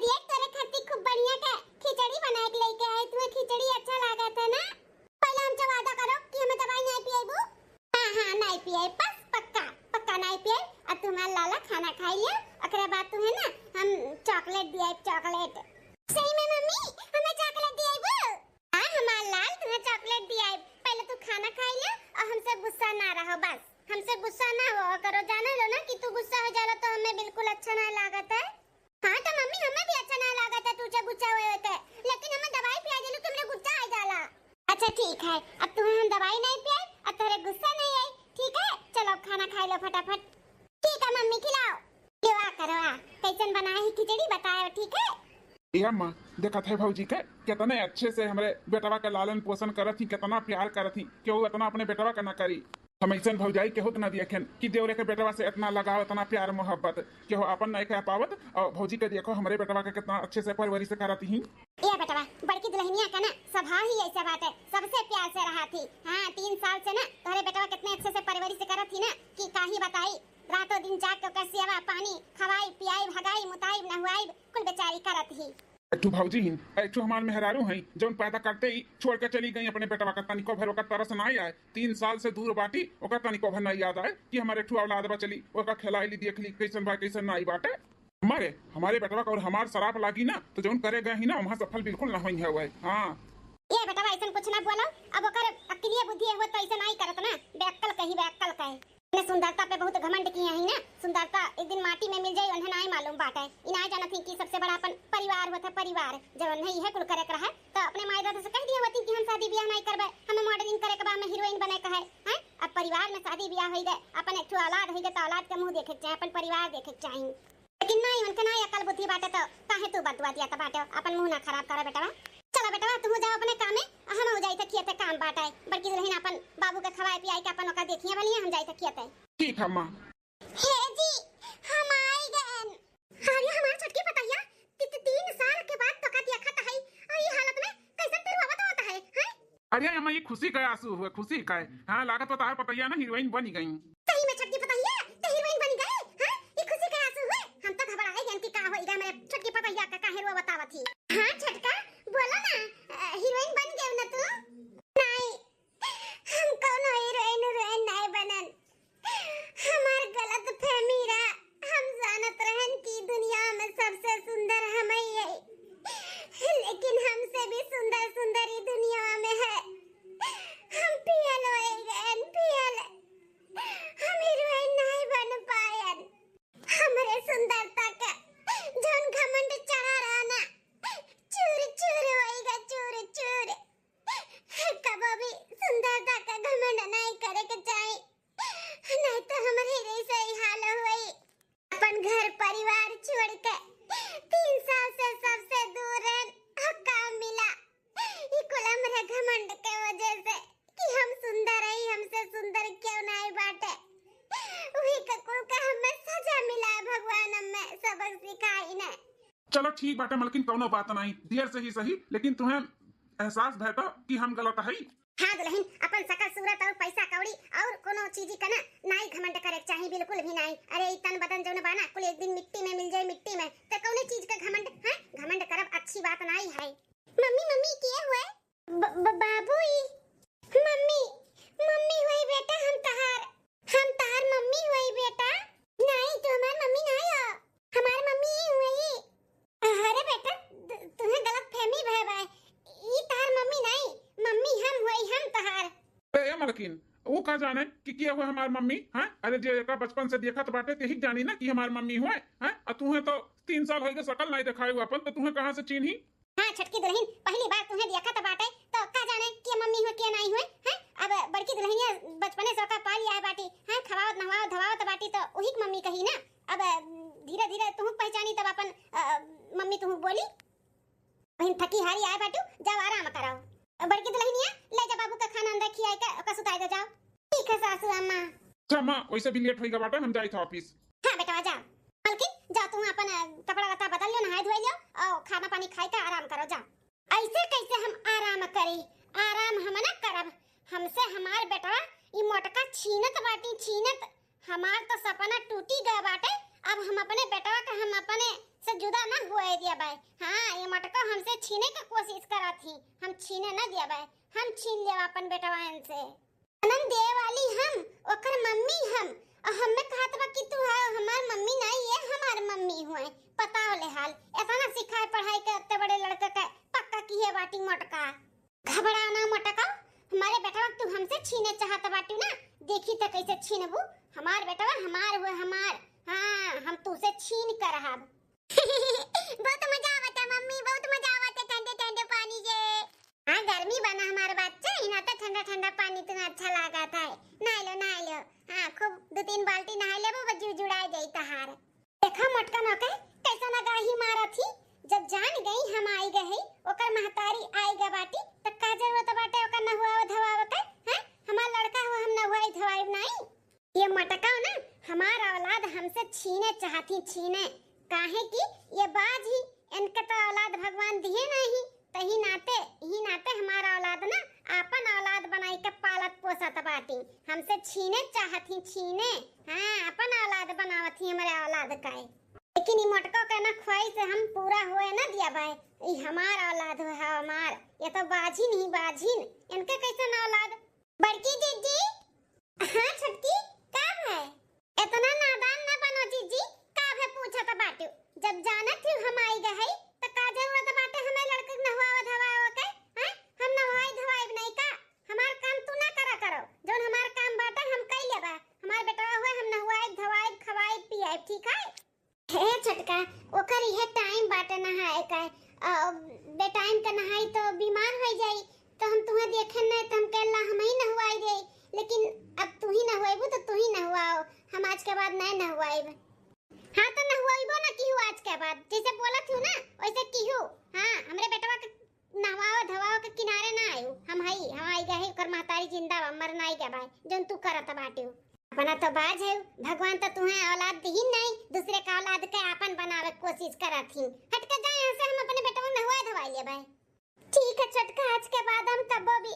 देख तेरे खातिर खूब बढ़िया का खिचड़ी बना के लेके आए, तुम्हें खिचड़ी अच्छा लगा था ना। पहले हमसे वादा करो कि हमें दवाई नहीं पिएबू। हाँ नहीं पिए, बस पक्का पक्का नहीं पिए। अब तुम्हारा लाला खाना खाई लिया, ओकरे बाद तुम्हें ना हम चॉकलेट दिए, चॉकलेट। सही में मम्मी हमें चॉकलेट दिएबू? हाँ हमारा लाल तुम्हें चॉकलेट दिए, पहले तू खाना खाई ले और हमसे गुस्सा ना रहो, बस हमसे गुस्सा ना हो करो। जाने लो ना कि तू गुस्सा हो जाला तो हमें बिल्कुल अच्छा नहीं लागत है। हाँ तो मम्मी हमें भी अच्छा नहीं लागत है तुझे गुस्सा हुए थे, लेकिन हमें दवाई पिया दिलू तुमने गुस्सा आ जाला। अच्छा ठीक है, अब तुम्हें हम दवाई नहीं पियाई, अब तेरे गुस्सा नहीं आई, ठीक है? चलो खाना खा लो फटाफट। ठीक है मम्मी खिलाओ, लिवा करो। कैसन बना है खिचड़ी बताओ, ठीक है? ये अम्मा देखा थे भौजी के कितने अच्छे से हमारे बेटवा का लालन पोषण करत थी, कितना प्यार करत थी, क्यों इतना अपने बेटवा का ना करी। हम ऐसा भौजाई के होत ना देखें कि देवरे के बेटवा से इतना लगाव, इतना प्यार मोहब्बत कि हो अपन नहीं कह पावत। और भौजी के देखो हमारे बेटवा के कितना अच्छे से परवरिश करती ही। ये बेटवा बड़की दुल्हनिया का ना स्वभाव ही ऐसा बात है, सबसे प्यार से रहा थी। हाँ 3 साल से ना तुम्हारे बेटवा कितने अच्छे से परवरिश करत थी ना कि काहे बताई। रातों दिन जाग के सेवा पानी खवाई पियाई भगाई मुताई नहुआई कुल बेचारी करत ही। तू भौजी ही ऐठो हमार मेहरारू हैं जौन पैदा करते ही छोड़ के चली गई अपने बेटवा का, तनिको भर ओकर तरस नहीं आए। 3 साल से दूर बाटी, ओकर तनिको भर नहीं याद आए कि हमारे ठू औलाद बा चली, ओकर खिलाई ली देख ली कैसन बा कैसन नहीं बाटे। हमारे बेटवा का और हमार शराब लागी ना तो जौन करे गए ही ना वहाँ सफल बिल्कुल ना होई है। हाँ ये बेटवा ऐसा कुछ ना बोलो, अब ओकर अक्लिए बुद्धि हो तो ऐसा नहीं करत ना, बेअक्कल कही बेअक्कल कहे। ने सुंदरता पे बहुत घमंड किया है ना, सुंदरता एक दिन माटी में मिल जाए उन्हें नहीं मालूम बात है। इना जाना थी कि सबसे बड़ा अपन परिवार होता, परिवार जब नहीं है कुल करे रहा तो अपने माई दादा से कह दिया होती कि हम शादी ब्याह नहीं करबे, हमें मॉडलिंग करे के बा, हमें हीरोइन बने का है। हैं अब परिवार में शादी ब्याह हो गए, अपन एक औलाद हो गए तो औलाद के मुंह देखे चाहिए, अपन परिवार देखे चाहिए। लेकिन नहीं उनके नहीं अकल बुद्धि बाटे तो काहे तू बदुआ दिया बाटे, अपन मुंह ना खराब करे बेटा। चलो बेटा तुम जाओ अपने काम में, हम हो जाई तकिए ते काम बाटे। बड़की दुल्हन अपन बाबू के खवाए पियाई के अपन ओका देखिए बनिए, हम जाई तकिए ते। ठीक है माँ। हे जी हम आई गए। अरे हमार छटकी पतैया 3 साल के बाद तो का देखा है और ये हालत में कैसे तेरे बाबा तो होता है हैं? अरे अम्मा ये खुशी का आंसू हुआ, खुशी का है। हाँ लागत तो तार पतैया ना हीरोइन बनी गई। सही में छटकी पतैया तो हीरोइन बन गए हैं? ये खुशी का आंसू हुए, हम तो घबरा गए कि का होएगा मेरे छटकी पतैया का काहे रो बतावा थी। हां छटका बोलो ना, हीरोइन बन गए ना तू? नहीं हम कौन हीरोइन नहीं बनन, हमार गलत फहमी रहा। हम जानत रहन कि दुनिया में सबसे सुंदर हम ही है, लेकिन हमसे भी सुंदर सुंदर ही दुनिया में है। हम पियल हो गए, पियल हम हीरोइन नहीं बन पायन। हमरे सुंदरता का जौन घमंड चढ़ा रहा ना चूर चूर होएगा, चूर चूर। कबो भी सुंदरता का घमंड नहीं करे के चाहिए, नहीं तो हमारे जैसे ही हाल हुई। अपन घर परिवार छोड़ के 3 साल से सबसे दूर रहन काम मिला, ये कुल हमारे घमंड के वजह से कि हम सुंदर है, हमसे सुंदर क्यों नहीं बाटे। वही का कुल का हमें सजा मिला है, भगवान हमें सबक सिखाई ने। चलो ठीक बाटे मलकिन, कौनो बात नहीं, देर से ही सही लेकिन तुम्हें एहसास भय तो कि हम गलत है। हाँ दुल्हन अपन सकल सूरत और पैसा कौड़ी और कोनो चीज का ना नहीं घमंड करे चाहिए, बिल्कुल भी नहीं। अरे तन बदन जो बाना कुल एक दिन मिट्टी में मिल जाए, मिट्टी में तो कौन चीज का घमंड है? घमंड करब अच्छी बात नहीं है। मम्मी मम्मी क्या हुए? बाबू मम्मी मम्मी हुई बेटा, हम तहार मम्मी हुई बेटा। नहीं तो हमार मम्मी नहीं हो, लकिन वो का जाने कि किया हुआ हमार मम्मी है। अरे जे का बचपन से देखत बाटे ते ही जानी ना कि हमार मम्मी हुए हैं। और तुम्हें तो 3 साल हो गए शकल नहीं दिखाए हुआ अपन, तो तुम्हें कहां से चिन्ही। हाँ छोटकी दुल्हन, पहली बार तुम्हें देखा तो बाटे तो का जाने कि मम्मी हो के नहीं हुए हैं। अब बड़की दुल्हनिया बचपने से का पा लिया है बाटी, हां खवाओ नहवाओ धवाओ तो बाटी तो वही मम्मी कही ना। अब धीरे धीरे तुम पहचानी तब अपन मम्मी तुम बोली। बहन थकी हारी आए बाटू, जाओ आराम कराओ। बड़की दुल्हनिया ले जा बाबू का खाना अंदर खियाई का सुताई दे जाओ। ठीक है सासू अम्मा। अच्छा माँ वैसे भी लेट होगा बाटा, हम जाए था ऑफिस। हाँ बेटा जाओ, मालकिन जाओ तुम अपन कपड़ा लत्ता बदल लो, नहाई धोई लो और खाना पानी खाई का आराम करो जाओ। ऐसे कैसे हम आराम करी, आराम हम ना करब। हमसे हमार बेटा ई मोटका छीनत बाटी छीनत, हमार तो सपना टूटी गया बाटे। अब हम अपने बेटा का हम अपने से जुदा ना हुए दिया बाय। हाँ ये मोटका हमसे छीने का कोशिश करा थी, हम छीने ना दिया बाय, हम छीन लिया अपन बेटवा से। अनंत दे वाली हम ओकर मम्मी हम, और हमें कहत बा कि तू है हमार मम्मी नहीं है, हमार मम्मी हुए। पता ले हाल इतना सिखाए पढ़ाई के इतने बड़े लड़के का पक्का की है बाटी मोटका। घबरा ना मोटका, हमारे बेटा तू हमसे छीने चाहत बाटी ना, देखी तो कैसे छीनबू। हमार बेटा हमार हुए हमार, हाँ हम तुसे छीन कर रहब। बहुत मजा आवत है मम्मी, बहुत मजा आवत है ठंडे ठंडे पानी से। हाँ गर्मी बना हमारे बच्चे, इना तो ठंडा ठंडा पानी तुम्हें अच्छा लगा था। नहा लो हाँ खूब 2-3 बाल्टी नहा ले वो जुड़ाई गई तहार। देखा मोटका नौका कैसा लगा ही मारा थी। जब जान गई हम आई गई ओकर महतारी आई गा बाटी त का जरूरत बाटे ओकर न हुआ धवाव का। हां हमार लड़का हो हम न हुआ धवाई नहीं। ये मोटका ना हमार औलाद हमसे छीने चाहती छीने, काहे कि ये बाज ही इनके तो औलाद भगवान दिए नहीं, तही नाते हमारा औलाद ना आपन औलाद बनाई के पालत पोसत बाटी। हमसे छीने चाहती छीने, हाँ अपन औलाद बनावती हमारे औलाद का। लेकिन ये मोटको का ना ख्वाहिश हम पूरा होए ना दिया भाई, ये हमार औलाद है हमार, ये तो बाजिन ही बाजिन, इनके कैसे ना औलाद। बड़की जीजी हाँ छटकी का है, इतना नादान ना बनो जीजी, का है पूछा तो बाटू। जब जाना थी हम आई गई तो का जरूरत बाटे हमें लड़के नहवावा धवावा के। हैं हम नहवाई धवाई नहीं का, हमार काम तू ना करा करो, जोन हमार काम बाटे हम कई लेबा। हमार बेटा हुए हम नहवाई धवाई खवाई पियाई ठीक है। हे छटका ओकर ये टाइम बाटे नहाए का, बे टाइम का नहाई तो बीमार हो जाई, तो हम तुम्हें देखे नहीं तो हम कहला हम ही नहवाई दे। लेकिन अब तू ही नहवाईबू तो तू ही नहवाओ, हम आज के बाद नहीं नहवाईब। हाँ तो नहवाईबो ना की आज के बाद, जैसे बोला थी ना वैसे की हो। हाँ हमरे बेटवा के नहवाओ धवाओ के किनारे ना आयु, हम आई गए कर महतारी जिंदा मर नहीं के भाई जोन तू करत बाटे। अपना तो बाज है भगवान तो तुम्हें औलाद दी नहीं, दूसरे का औलाद के आपन बनावे कोशिश करत ही। हट के जाए यहाँ से, हम अपने बेटवा नहवाई धवाई ले भाई। ठीक है छटका आज के बाद हम तब भी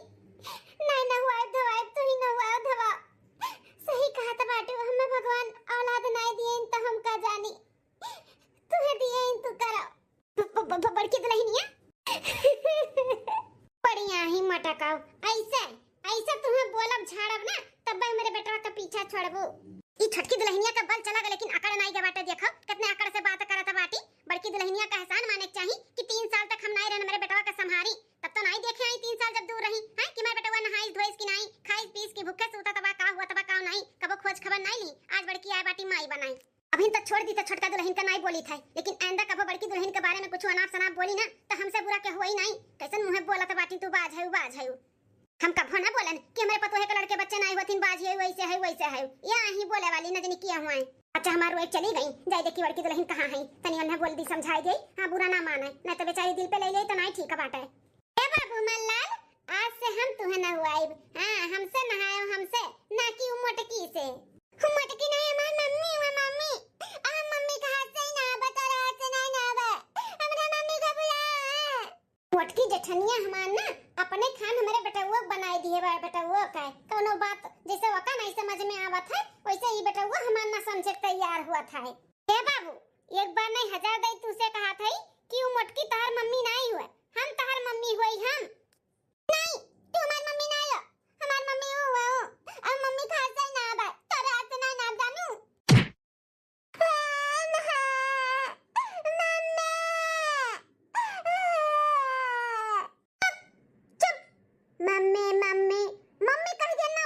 नहीं नहवाई धवाई, तू ही नहवाओ धवा। सही कहा था बाटू, हमें भगवान औलाद नहीं दिए तो हम का जानी, तुहे दिए तू करो। बड़की दुल्हनिया बढ़िया ही मटकाओ, ऐसे ऐसे तुम्हें बोलब झाड़ब ना तब मेरे बेटा का पीछा छोड़बो। ई छटकी दुल्हनिया का बल चला गया लेकिन अकड़ नहीं के बाटे, देखो कितने अकड़ से बात करत बाटी। बड़की दुल्हनिया का एहसान माने चाहिए कि 3 साल तक हम नहीं रहने मेरे बेटवा का संभारी, तब तो नहीं देखे आई 3 साल जब दूर रही हैं कि मेरे बेटवा नहाई धोइस की नहीं, खाइस पीस की भूखे सूता तबा का हुआ तबा का नहीं, कबो खोज खबर नहीं ली। आज बड़की आए बाटी माई बनाई, अभी तक छोड़ दी तो छोटका दुल्हन का नहीं बोली था, लेकिन आंदा कबो बड़की दुल्हन के बारे में कुछ अनाप शनाप बोली ना तो हमसे बुरा के हुआ ही नहीं। कैसन मुंह बोलत बाटी तू बाज है। हम कभो ना बोलन कि हमारे पतोहे के लड़के बच्चे नहीं होथिन, बाज है वैसे है या ही बोले वाली न जानी किया हुआ है। अच्छा हमार रोए चली गई, जाई देखी बड़की दुल्हन कहां है, तनी उन्हें बोल दी समझाई गई। हां बुरा ना माने, नहीं तो बेचारी दिल पे ले ले तो नहीं ठीक बाटे। ए बाबू मल्लाल आज से हम तुहे न हुआइब, हां हमसे नहायो हमसे ना कि मोटकी से। हम मोटकी नहीं हमार मम्मी हुआ मम्मी, हम मम्मी का हाथ से ना बता रहा से नहीं ना बा हमरा मम्मी को बुला। मोटकी जेठनिया हमार ना अपने खान हमारे बेटवा बनाई दिए बा, बेटवा का कोनो बात जैसे वका नहीं समझ में आवत है वैसे ही बेटवा हमार ना समझे तैयार हुआ था। ए बाबू एक बार नहीं 1000 दई तुसे कहा था कि वो मोटकी तहार मम्मी नहीं हुए, हम तहार मम्मी हुई। हम नहीं तू हमार मम्मी नहीं हो, हमार मम्मी हो अब मम्मी खा से ना बा तोरे हाथ से ना जानू। मम्मी मम्मी मम्मी कर के ना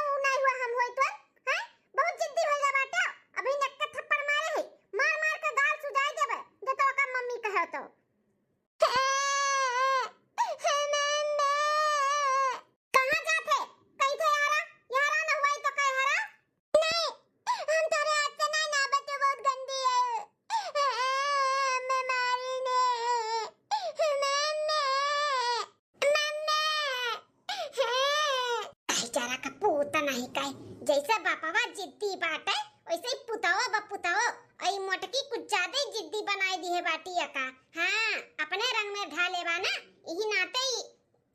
जैसे बापवा जिद्दी बाटे वैसे ही पुताओ बा पुताओ आई मोटकी कुछ ज्यादा ही जिद्दी बनाई दी है बाटी का। हाँ अपने रंग में ढा लेवा ना यही नाते ही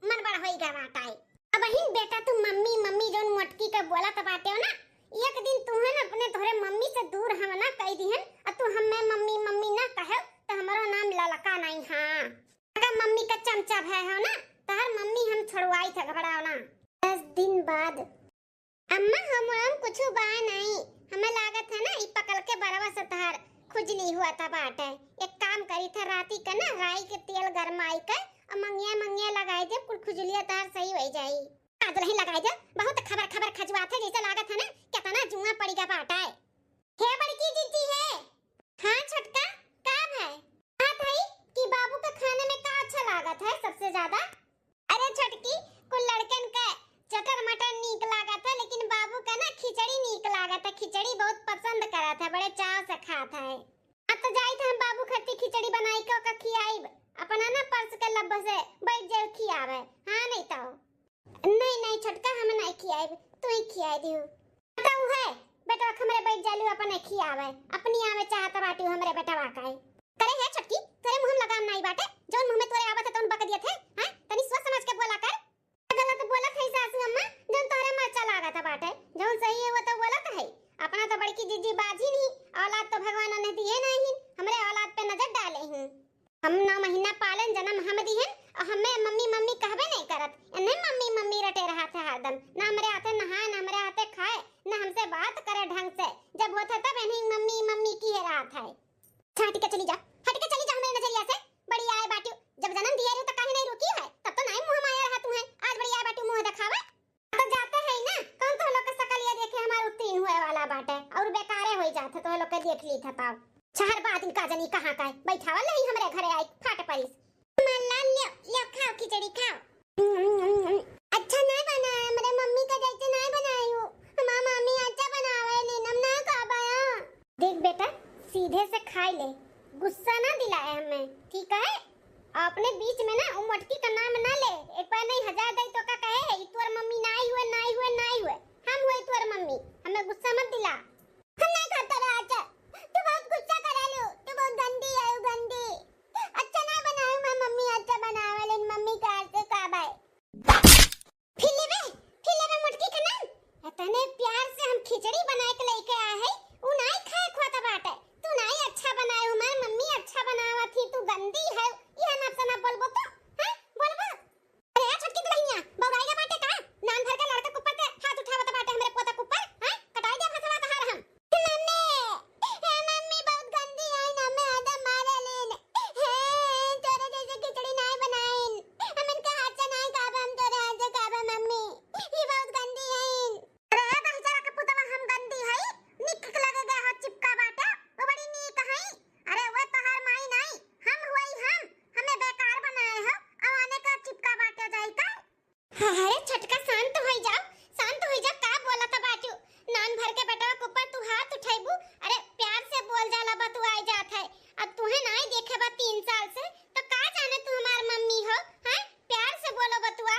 मन बड़ होई गा बाटा है। अब बहिन बेटा तू मम्मी मम्मी जोन मोटकी का बोला त बाटे हो ना एक दिन तू है ना अपने तोरे मम्मी से दूर हम ना कह दिहन और तू हमें मम्मी मम्मी ना कहे तो हमारो नाम ललका नहीं। हाँ अगर मम्मी का चमचा है हो ना तहर मम्मी हम छुड़वाई था घबराओ ना। 10 दिन बाद अम्मा हम कुछ बा नहीं हमें लागत है ना ई पकड़ के बरवा से तहर खुजली हुआ था बाटे। एक काम करी था राती का ना राई के तेल गरमाई के और मंगिया लगाई दे कुल खुजलिया तहर सही हो जाई। आज नहीं लगाई दे बहुत खबर खजवात है जैसे लागत है ना कितना जुआ पड़ेगा बाटा है। हे बड़की जीजी है। हाँ छोटका काम है बात है कि बाबू के खाने में का अच्छा लागत है सबसे ज्यादा। अरे छोटकी कुल लड़कन का चटर मटर नीक लागत है लेकिन बाबू का ना खिचड़ी नीक लागत है। खिचड़ी बहुत पसंद करत है बड़े चाव से खात है। अब तो जाई था हम बाबू खट्टी खिचड़ी बनाई के ओका खियाई अपना ना पर्स के लब से बैठ जाओ खियावे। हाँ नहीं तो नहीं छोटका हम नहीं खियाई तू ही खियाई दियो बताऊ है बेटा हमरे बैठ जालू अपने खियावे अपनी आवे चाहत बाटी हमरे बेटा वाकाई करे है छोटकी तेरे मुंह में लगाम नहीं बाटे जोन मुंह में तोरे आवत है तोन बक दिए थे। हां तनी सोच समझ के बोला कर गलत बोलत है सासू अम्मा जोन तोरे मरचा लागत बाटे जोन सही है वो तो बोलत है। अपना तो बड़की जीजी बाजी नहीं औलाद तो भगवान ने दिए नहीं हमरे औलाद पे नजर डाले हैं। हम 9 महीना पालन जन्म हम दिए और हमें मम्मी मम्मी कहबे नहीं करत इन्हें मम्मी मम्मी रटे रहा था हरदम ना हमरे आते नहाए ना हमरे आते खाए ना हमसे बात करे ढंग से जब होता तब इन्हें मम्मी मम्मी की रहा था। हट के चली जा मेरे नजरिया से बड़ी आए बाटी जब जन्म दिया रे तो काहे नहीं रुकी है तब तो नहीं मुंह माया रहा तू है आज बड़ी आए बाटी मुंह दिखावे तो जाते है ना कौन तो लोग का शकल ये देखे हमार उत्तीर्ण हुए वाला बाटे और बेकारे होई जाते तो लोग के देख ली था तब चार बात इनका जनी कहां का है बैठावा नहीं हमरे घरे आई फाट परिस मल्ला ले खाओ खिचड़ी खाओ। अच्छा नहीं बना है मेरे मम्मी का जैसे नहीं बनाई हो हमारी मम्मी अच्छा बनावे नीनम ना काबाया। देख बेटा सीधे से खा ले गुस्सा ना दिलाए हमें ठीक है। अपने बीच में ना उमटकी का नाम ना ले एक बार नहीं 1000 दई तो का कहे है तोर मम्मी नहीं हुए हम हुए तोर मम्मी हमें गुस्सा मत दिला। हम नहीं करता रहा अच्छा तू बहुत गुस्सा करा लो तू बहुत गंदी है गंदी अच्छा नहीं बनाई मैं मम्मी अच्छा बनावे लेकिन मम्मी का से काबाए फिले मुटकी का नाम इतने प्यार से हम खिचड़ी बना के लेके आए है उ नहीं खाए खोता बाटे तू नहीं अच्छा बनाए हमारी मम्मी अच्छा बनावा थी तू गंदी है यह ना सना बोलबो तो हैं बोलबो। अरे यार छटकी दुल्हनिया बौराइगा बाटे का नान भर का लड़का कुप्पर पे हाथ उठावत बाटे हमरे पोता कुप्पर हैं कटाई दे फसवा तहार हम मम्मी बहुत गंदी है ना मैं आधा मारे लेन है तोरे जैसे खिचड़ी नहीं बनाइन हम इनका हाथ से नहीं खाबे हम तोरे हाथ से खाबे मम्मी ये बहुत गंदी है। अरे बेचारा का पुतवा हम गंदी है निक लगेगा हाथ चिपका बाटा वो बड़ी नीक है। अरे वो तहार माई नहीं हम हुई हम हमें बेकार बनाए हो अब आने का चिपका बाटे जाई का। अरे छटका शांत हो जा का बोला था बाटू नान भर के बेटा के ऊपर तू हाथ उठाइबू। अरे प्यार से बोल जाला बा तू आई जात है अब तुहे नहीं देखे बा 3 साल से तो का जाने तू हमार मम्मी हो हैं प्यार से बोलो बतुआ।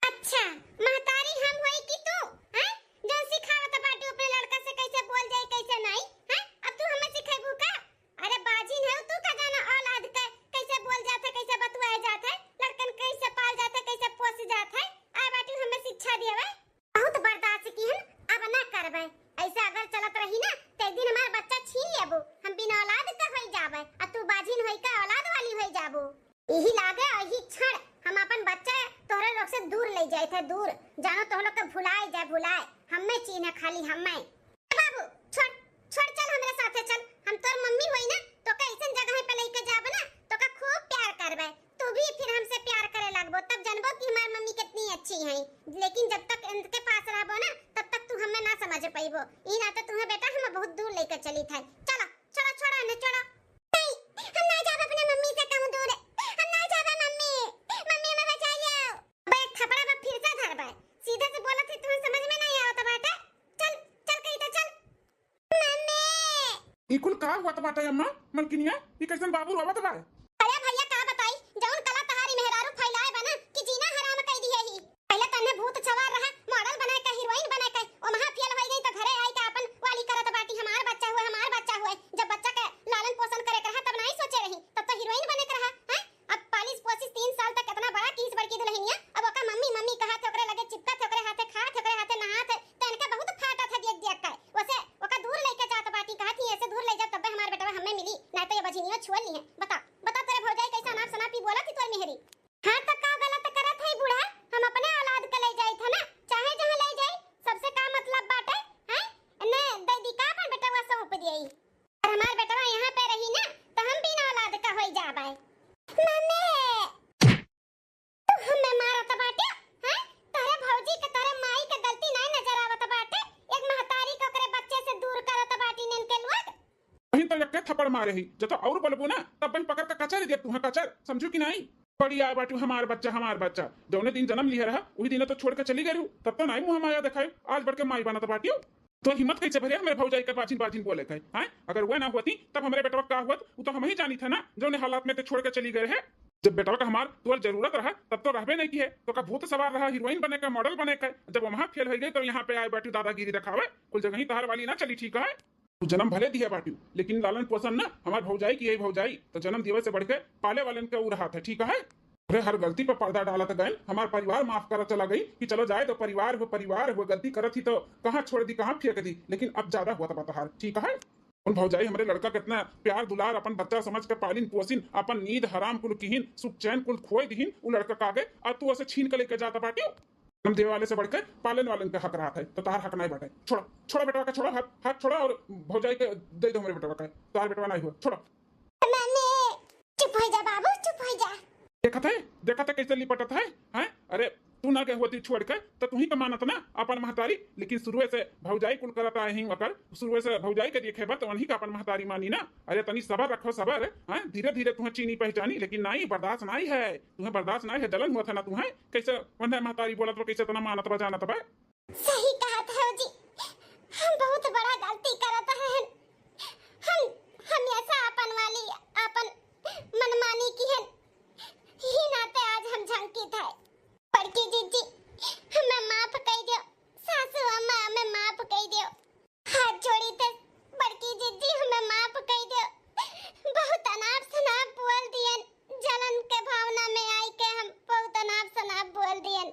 अच्छा महतारी हम होई कि तू हैं जो सिखावत बाटू अपने लड़का से कैसे बोल जाए कैसे नहीं हैं अब तू हमें सिखाइबू का। अरे बाजिन है तू का जाना औलाद का कैसे बोल जात है कैसे बतुआए जात है लड़कन कैसे पाल जात है कैसे पोस जात है आ बाटू हमें शिक्षा दियावे बहुत बर्दाश्त की है अब ना करबे ऐसे अगर चलत रही ना तो एक दिन हमार बच्चा छीन लेबो हम बिना औलाद का होई जाबे आ तू बाजिन होई का औलाद वाली होई जाबो। यही लागे यही क्षण हम अपन बच्चा तोहरे लोग से दूर ले जाए थे दूर जानो तो लोग के भुलाए हमें चीने खाली हमें। बाबू छोड़ चल हमरे साथे चल हम तोर मम्मी होई ना तो का ऐसन जगह पे लेके जाबे ना तो का खूब प्यार करबे तू भी फिर हमसे प्यार करे लगबो तब जानबो कि हमार मम्मी कितनी अच्छी है। लेकिन जब तक इनके पास रहबो ना तब तक तू हमें ना समझ पाइबो ई ना तो तुम्हें बेटा हम बहुत दूर लेकर चली था। चलो छोड़ा नहीं हम ना जाबे अपने मम्मी से कहूं दूर हम ना जाबे मम्मी हमें बचा लियो। बे थपड़ा बा फिर से धरबे सीधे से बोला थी तुम्हें समझ में नहीं आवत बाटे चल कहीं तो चल मम्मी। ई कुल का हुआ बाटे अम्मा मलकिनिया ई कैसन बाबू रोवत बा। अरे भैया का बताई जौन कला तहारी मेहरारू फैलाए बना कि जीना हराम कर दी है ही पहले तन्ने भूत सवार रहा मॉडल बना के हीरोइन बना के ओ महा फेल हो गई तो तो यक्के थप्पड़ मारे ही जब तो और बोलबो ना तब बही पकड़ के कचर दे तू हां कचर समझू कि नहीं बड़ी आ बाटू हमार बच्चा जौने दिन जन्म लिया रहा वही दिन तो छोड़ के चली गई तब तो नहीं मुंह माया दिखाई आज बढ़ के माई बना तो बाटियो तो हिम्मत कैसे भरे मेरे भौजाई के बाचिन बोले कहे हैं अगर वह ना होती तब हमारे बेटवा का हुआ वो तो हम ही जानी था ना जो ने हालात में तो छोड़ के चली गए है जब बेटवा का हमार तुअर जरूरत रहा तब तो रहबे नहीं की है तो का भूत सवार रहा हीरोइन बने का मॉडल बने का जब वहां फेल हो गई तो यहाँ पे आए बाटू दादागिरी दिखावे कुल जगह ही तहार वाली ना चली ठीक है तू जन्म भले दिया बाटू लेकिन लालन पोषण ना हमार भौजाई की यही भौजाई तो जन्म दिवस से बढ़ के पाले वालन के रहा था ठीक है अरे हर गलती पर पर्दा डाला तो गए हमारा परिवार माफ कर चला गई कि चलो जाए तो परिवार हो गलती करत थी तो कहाँ छोड़ दी कहाँ फेंक दी लेकिन अब ज्यादा हुआ था बताहार ठीक है उन भौजाई हमारे लड़का कितना प्यार दुलार अपन बच्चा समझ के पालिन पोसिन अपन नींद हराम कुल किहिन सुख चैन कुल खोई दिहिन उ लड़का कागे और तू ऐसे छीन के लेके जाता बाटियो हम देवे वाले से बढ़कर पालन वालन के हक रहा था तो तार हक नहीं बाटे छोड़ा बेटवा का छोड़ा हाथ छोड़ा और भौजाई के दे दो हमारे बेटवा का तार बेटवा नहीं हुआ छोड़ा चुप हो जा बाबू चुप हो जा देखा था कैसे लिपटत है हैं अरे तू ना के होती छोड़ कर तो तू ही का मानत ना अपन महतारी लेकिन शुरू से भौजाई कुल करता है हिंग अकर शुरू से भौजाई के देखे बत वही का अपन महतारी मानी ना अरे तनी सबर रखो सबर हैं धीरे धीरे तुम्हें चीनी पहचानी लेकिन नहीं बर्दाश्त नहीं है तुम्हें बर्दाश्त नहीं है जलन हुआ था ना तुम्हें कैसे वह महतारी बोलत तो कैसे तना मानत बजानत बा सही कहा था जी हम बहुत बड़ा गलती करत है हम ऐसा अपन वाली अपन मनमानी की है ही नाते आज हम झंकित है बड़की जीजी हमें माफ कर दियो सासू अम्मा हमें माफ कर दियो हाथ जोड़ी थे बड़की जीजी हमें माफ कर दियो बहुत अनाप शनाप बोल दिए जलन के भावना में आई के हम बहुत अनाप शनाप बोल दिए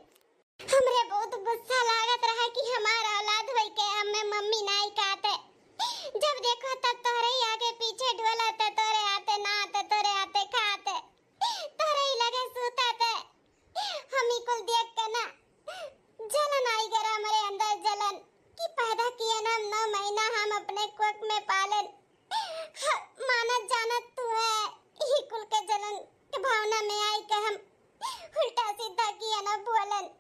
हमरे बहुत गुस्सा लागत रहा कि हमारा औलाद होई के हमें मम्मी नहीं कहते जब देखो तब तोरे आगे पीछे डोलाते तोरे आते ना आते तोरे आते खाते तोरे ही लगे सूताते हम ही कुल देख के ना जलन आई गरा हमारे अंदर जलन कि पैदा किया ना 9 महीना हम अपने कोख में पालन मानत जानत तू है ही कुल के जलन के भावना में आई के हम उल्टा सीधा किया ना बोलन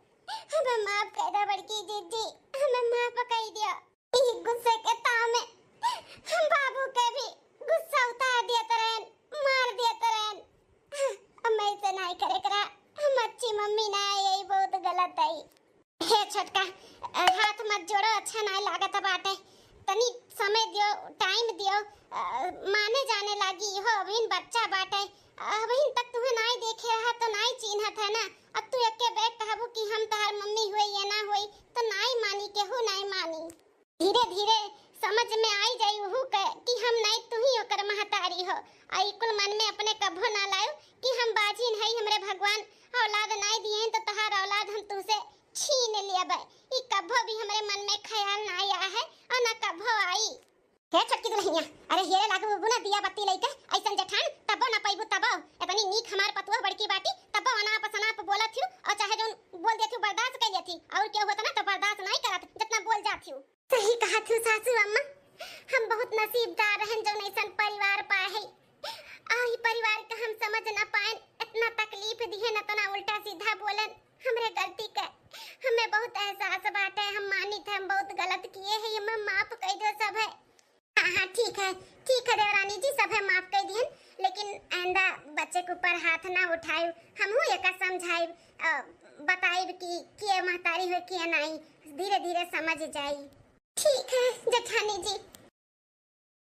हमें माफ कर दो बड़की जीजी हमें माफ कर दियो ई गुस्से के ताव में हम बाबू के भी गुस्सा उतार दिया तरन मार दिया तरन अब मैं इसे नहीं करे करा हम अच्छी मम्मी ना यही बहुत गलत है हे छोटका हाथ मत जोड़ो अच्छा नहीं लागत बाटे तनी समय दियो टाइम दियो माने जाने लगी हो अभी बच्चा बाटे अभी तक तुम्हें नहीं देखे रहा तो नहीं चिन्हत है ना अब तू एक के बैग कहबो कि हम तहार मम्मी हुई या ना हुई तो नहीं मानी के हो नहीं मानी धीरे धीरे समझ में आई जाई हु कि हम नहीं तू ही ओकर महतारी हो आई कुल मन में अपने कभो ना लायो कि हम बाजिन है हमरे भगवान औलाद नहीं दिए तो तहार औलाद हम तुसे छीन लियबे ई कभो भी हमरे मन में ख्याल ना आया है और ना कभो आई हे छटकी दुल्हनिया अरे हेरे लागू बुना दिया बत्ती लइके ऐसन जठान तबो ना पैबू तबो इतनी नीक हमार पतुआ बड़की बाटी तबो अनाप शनाप बोलत थी और चाहे जोन बोल देथी बर्दाश्त कर लेथी और क्या होता ना तो बर्दाश्त नहीं करत जितना बोल जाथी सही कहा थी सासू अम्मा हम बहुत नसीबदार रहन जो ऐसन परिवार पाए है आही परिवार का हम समझ ना पाए इतना तकलीफ दिए न तो ना उल्टा सीधा बोलन हमरे गलती के हमें बहुत एहसास बाटे हम मानी थे हम बहुत गलत किए हैं हमें माफ कर दो सब है हाँ ठीक है देवरानी जी सब है माफ कर दिए लेकिन आइंदा बच्चे के ऊपर हाथ ना उठाए हम हूँ एक समझाए बताए कि के महतारी हो के नहीं धीरे धीरे समझ जाए ठीक है जेठानी जी